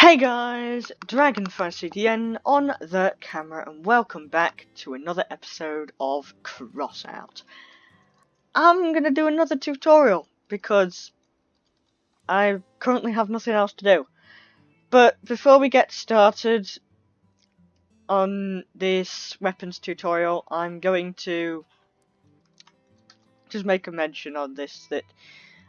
Hey guys, DragonFanCDN on the camera and welcome back to another episode of Crossout. I'm gonna do another tutorial because I currently have nothing else to do. But before we get started on this weapons tutorial, I'm going to just make a mention on this that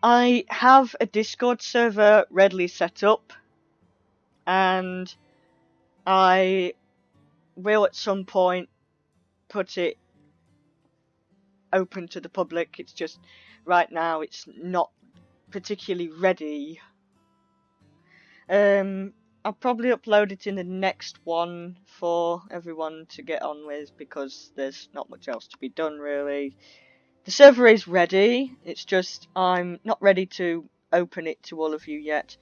I have a Discord server readily set up and I will at some point put it open to the public. It's just right now it's not particularly ready. I'll probably upload it in the next one for everyone to get on with because there's not much else to be done really. The server is ready, it's just I'm not ready to open it to all of you yet.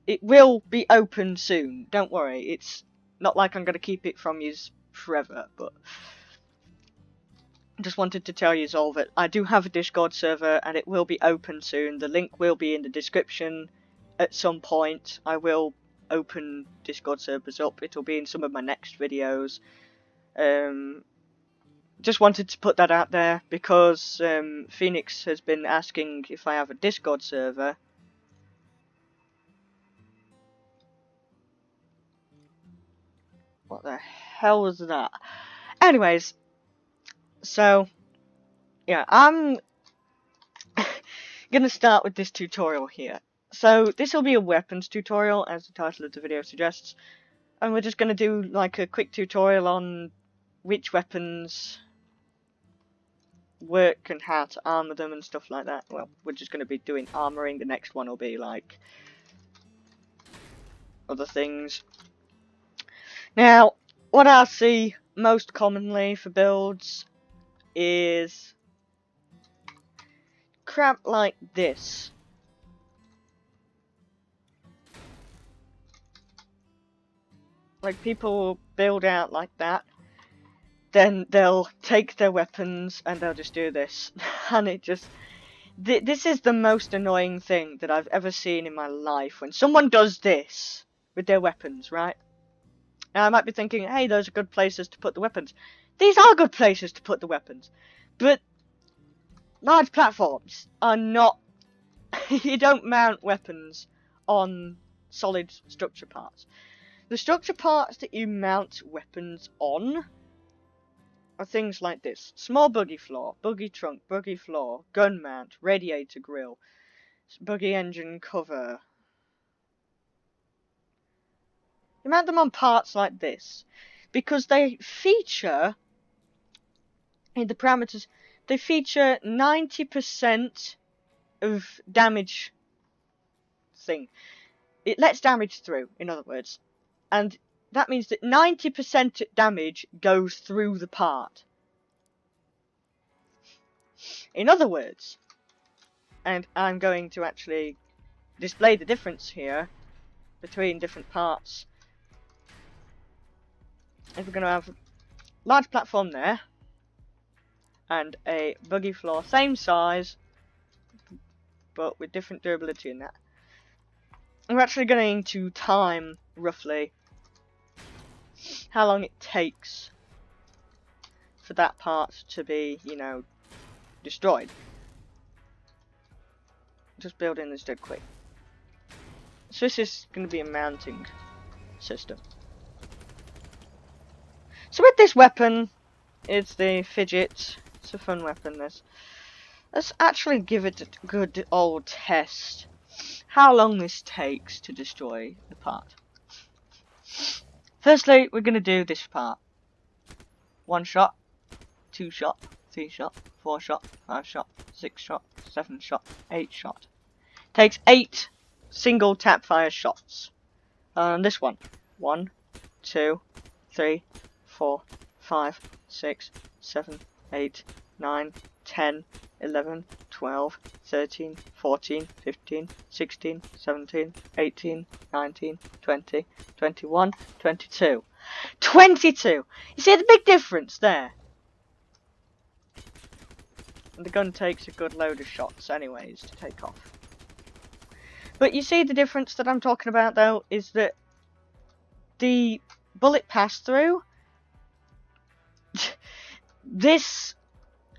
It will be open soon, don't worry. It's not like I'm going to keep it from you forever, but I just wanted to tell you all that I do have a Discord server and it will be open soon. The link will be in the description at some point. I will open Discord servers up. It'll be in some of my next videos. Just wanted to put that out there because Phoenix has been asking if I have a Discord server. What the hell was that? Anyways, so yeah, I'm gonna start with this tutorial here. So this will be a weapons tutorial, as the title of the video suggests, and we're just gonna do like a quick tutorial on which weapons work and how to armor them and stuff like that. Well, we're just gonna be doing armoring. The next one will be like other things. Now, what I see most commonly for builds is crap like this. Like, people will build out like that, then they'll take their weapons and they'll just do this. And it just... This is the most annoying thing that I've ever seen in my life, when someone does this with their weapons, right? Now, I might be thinking, hey, those are good places to put the weapons. These are good places to put the weapons. But large platforms are not... You don't mount weapons on solid structure parts. The structure parts that you mount weapons on are things like this. Small buggy floor, buggy trunk, buggy floor, gun mount, radiator grille, buggy engine cover. You mount them on parts like this because they feature, in the parameters, they feature 90% of damage thing. It lets damage through, in other words. And that means that 90% damage goes through the part. In other words, and I'm going to actually display the difference here between different parts. If we're going to have a large platform there, and a buggy floor, same size, but with different durability in that. We're actually going to time, roughly, how long it takes for that part to be, you know, destroyed. Just building this dead quick. So this is going to be a mounting system. So with this weapon, it's the fidget. It's a fun weapon, this. Let's actually give it a good old test. How long this takes to destroy the part. Firstly, we're going to do this part. 1 shot, 2 shot, 3 shot, 4 shot, 5 shot, 6 shot, 7 shot, 8 shot. Takes 8 single tap fire shots. And this one. 1, 2, 3, 4, 5, 6, 7, 8, 9, 10, 11, 12, 13, 14, 15, 16, 17, 18, 19, 20, 21, 22. 22! You see the big difference there? And the gun takes a good load of shots anyways to take off. But you see the difference that I'm talking about though is that the bullet pass-through, this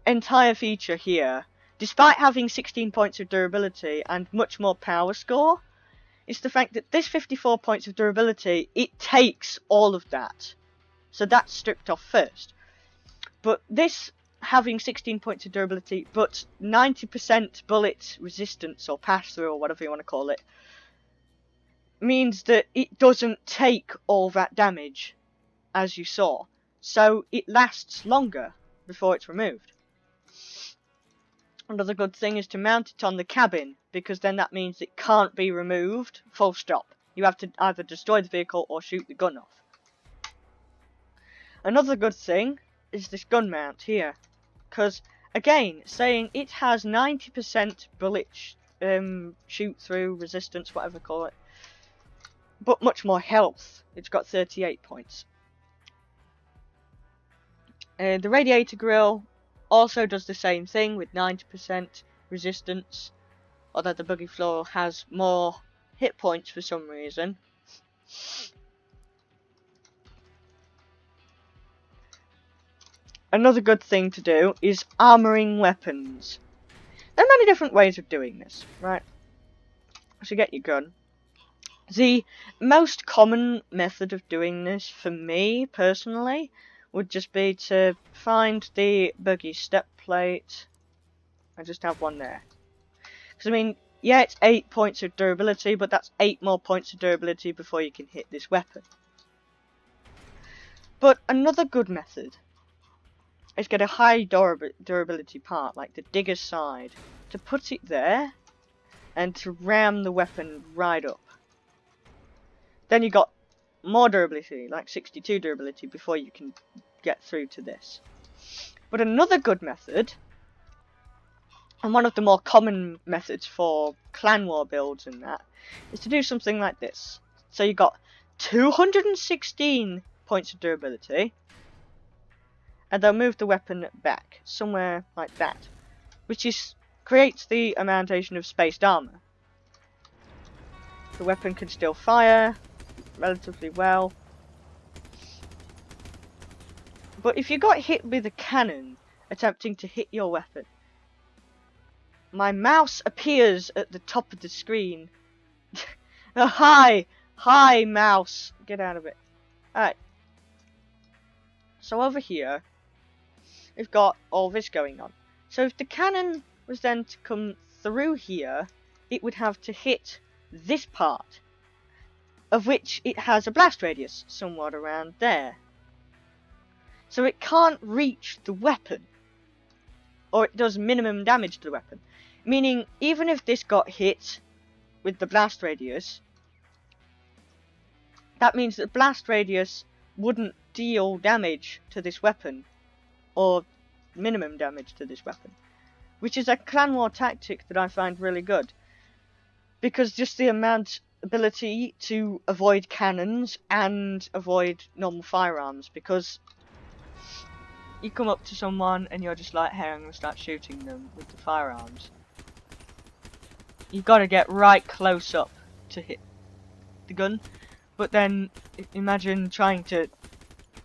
entire feature here, despite having 16 points of durability and much more power score, is the fact that this 54 points of durability, it takes all of that. So that's stripped off first. But this having 16 points of durability, but 90% bullet resistance or pass-through or whatever you want to call it, means that it doesn't take all that damage, as you saw. So it lasts longer before it's removed. Another good thing is to mount it on the cabin, because then that means it can't be removed, full stop. You have to either destroy the vehicle or shoot the gun off. Another good thing is this gun mount here, because again, saying it has 90% bullet shoot through, resistance, whatever you call it, but much more health. It's got 38 points. The radiator grill also does the same thing with 90% resistance, although the buggy floor has more hit points for some reason. Another good thing to do is armoring weapons. There are many different ways of doing this, right? So get your gun. The most common method of doing this, for me personally, would just be to find the buggy step plate. I just have one there. Because, I mean, yeah, it's 8 points of durability, but that's 8 more points of durability before you can hit this weapon. But another good method is get a high durability part, like the digger's side, to put it there, and to ram the weapon right up. Then you got more durability, like 62 durability, before you can get through to this. But another good method, and one of the more common methods for clan war builds and that, is to do something like this. So you got 216 points of durability, and they'll move the weapon back, somewhere like that, which creates the augmentation of spaced armor. The weapon can still fire relatively well, but if you got hit with a cannon attempting to hit your weapon, my mouse appears at the top of the screen. Hi mouse, get out of it. Alright, so over here we've got all this going on. So if the cannon was then to come through here, it would have to hit this part, of which it has a blast radius somewhat around there. So it can't reach the weapon, or it does minimum damage to the weapon. Meaning, even if this got hit with the blast radius, that means that blast radius wouldn't deal damage to this weapon, or minimum damage to this weapon, which is a clan war tactic that I find really good, because just the ability to avoid cannons and avoid normal firearms, because you come up to someone and you're just like, hey, I'm going to start shooting them with the firearms. You've got to get right close up to hit the gun, but then imagine trying to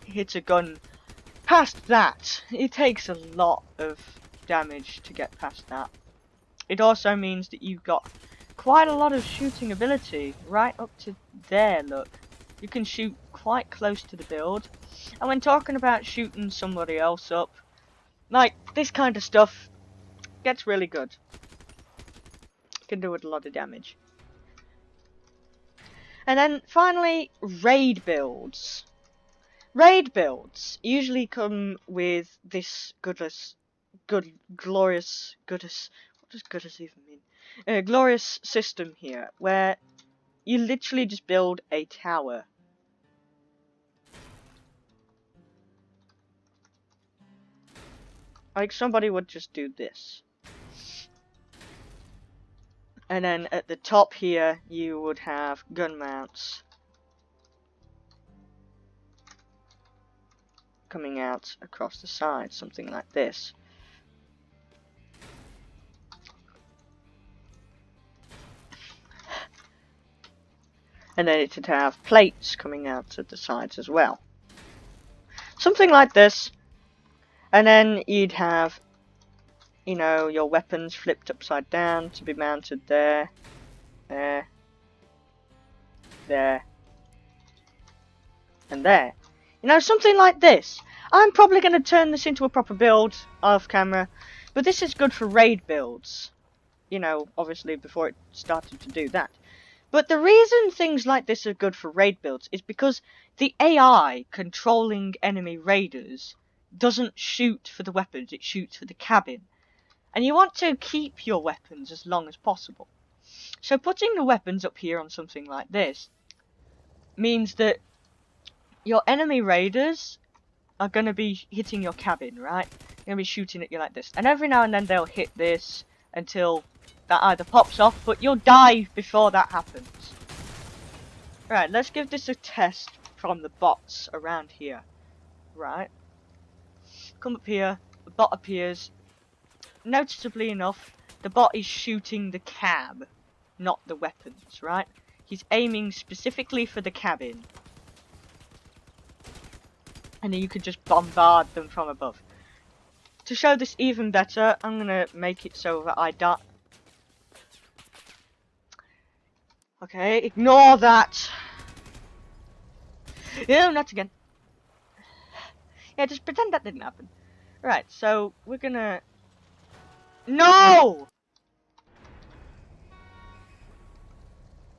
hit a gun past that. It takes a lot of damage to get past that. It also means that you've got quite a lot of shooting ability right up to there, look. You can shoot quite close to the build. And when talking about shooting somebody else up, like, this kind of stuff gets really good. Can do it a lot of damage. And then finally, raid builds. Raid builds usually come with this glorious, what does goodness even mean? Glorious system here, where you literally just build a tower. Like, somebody would just do this. And then at the top here, you would have gun mounts coming out across the side, something like this. And then it would have plates coming out of the sides as well. Something like this. And then you'd have, you know, your weapons flipped upside down to be mounted there, there, there, and there. You know, something like this. I'm probably going to turn this into a proper build off camera, but this is good for raid builds. You know, obviously before it started to do that. But the reason things like this are good for raid builds is because the AI controlling enemy raiders doesn't shoot for the weapons, it shoots for the cabin. And you want to keep your weapons as long as possible. So putting the weapons up here on something like this means that your enemy raiders are going to be hitting your cabin, right? They're going to be shooting at you like this. And every now and then they'll hit this until that either pops off, but you'll die before that happens. Right, let's give this a test from the bots around here. Right. Come up here, the bot appears. Noticeably enough, the bot is shooting the cab, not the weapons, right? He's aiming specifically for the cabin. And then you could just bombard them from above. To show this even better, I'm gonna make it so that I don't... Okay, ignore that! No, not again. Yeah, just pretend that didn't happen. Right, so we're gonna... No!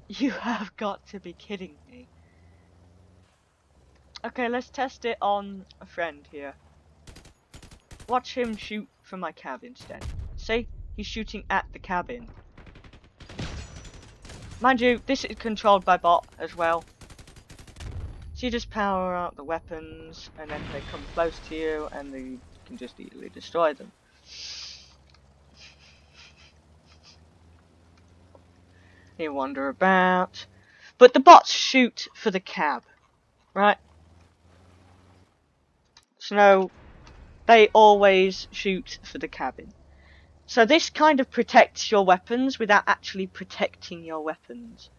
You have got to be kidding me. Okay, let's test it on a friend here. Watch him shoot from my cab instead. See? He's shooting at the cabin. Mind you, this is controlled by bot as well. So you just power out the weapons, and then they come close to you, and you can just easily destroy them. You wander about. But the bots shoot for the cab, right? So they always shoot for the cabin. So this kind of protects your weapons without actually protecting your weapons.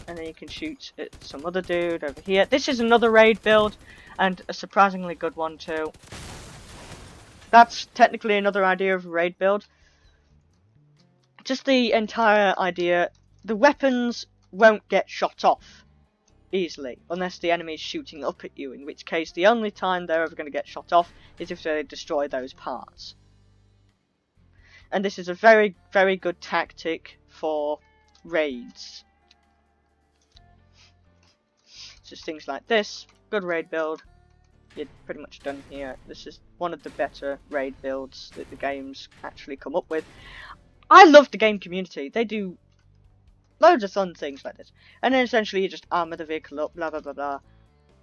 And then you can shoot at some other dude over here. This is another raid build, and a surprisingly good one too. That's technically another idea of a raid build. Just the entire idea, the weapons won't get shot off easily, unless the enemy is shooting up at you, in which case the only time they're ever going to get shot off is if they destroy those parts. And this is a very, very good tactic for raids. Just things like this, good raid build, you're pretty much done here. This is one of the better raid builds that the game's actually come up with. I love the game community, they do loads of fun things like this. And then essentially you just armour the vehicle up, blah blah blah blah.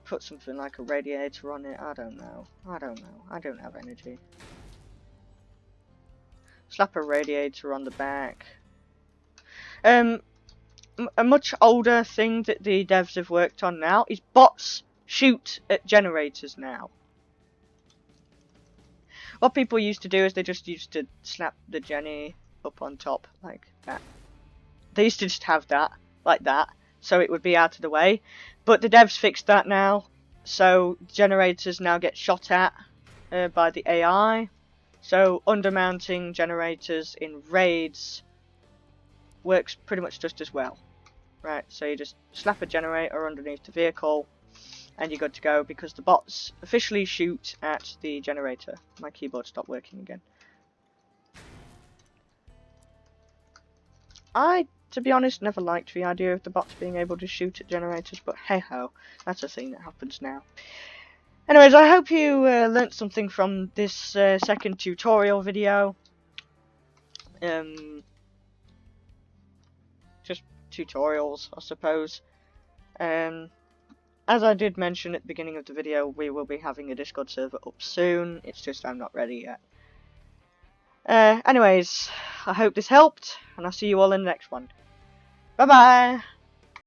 Put something like a radiator on it, I don't know, I don't have energy. Slap a radiator on the back. A much older thing that the devs have worked on now is bots shoot at generators now. What people used to do is they just used to slap the Jenny up on top like that. They used to just have that, like that, so it would be out of the way. But the devs fixed that now, so generators now get shot at by the AI. So undermounting generators in raids works pretty much just as well. Right, so you just slap a generator underneath the vehicle and you're good to go, because the bots officially shoot at the generator. My keyboard stopped working again. I, to be honest, never liked the idea of the bots being able to shoot at generators, but hey ho, that's a thing that happens now. Anyways, I hope you learnt something from this second tutorial video. Just tutorials, I suppose. As I did mention at the beginning of the video, we will be having a Discord server up soon. It's just I'm not ready yet. Anyways, I hope this helped, and I'll see you all in the next one. Bye bye!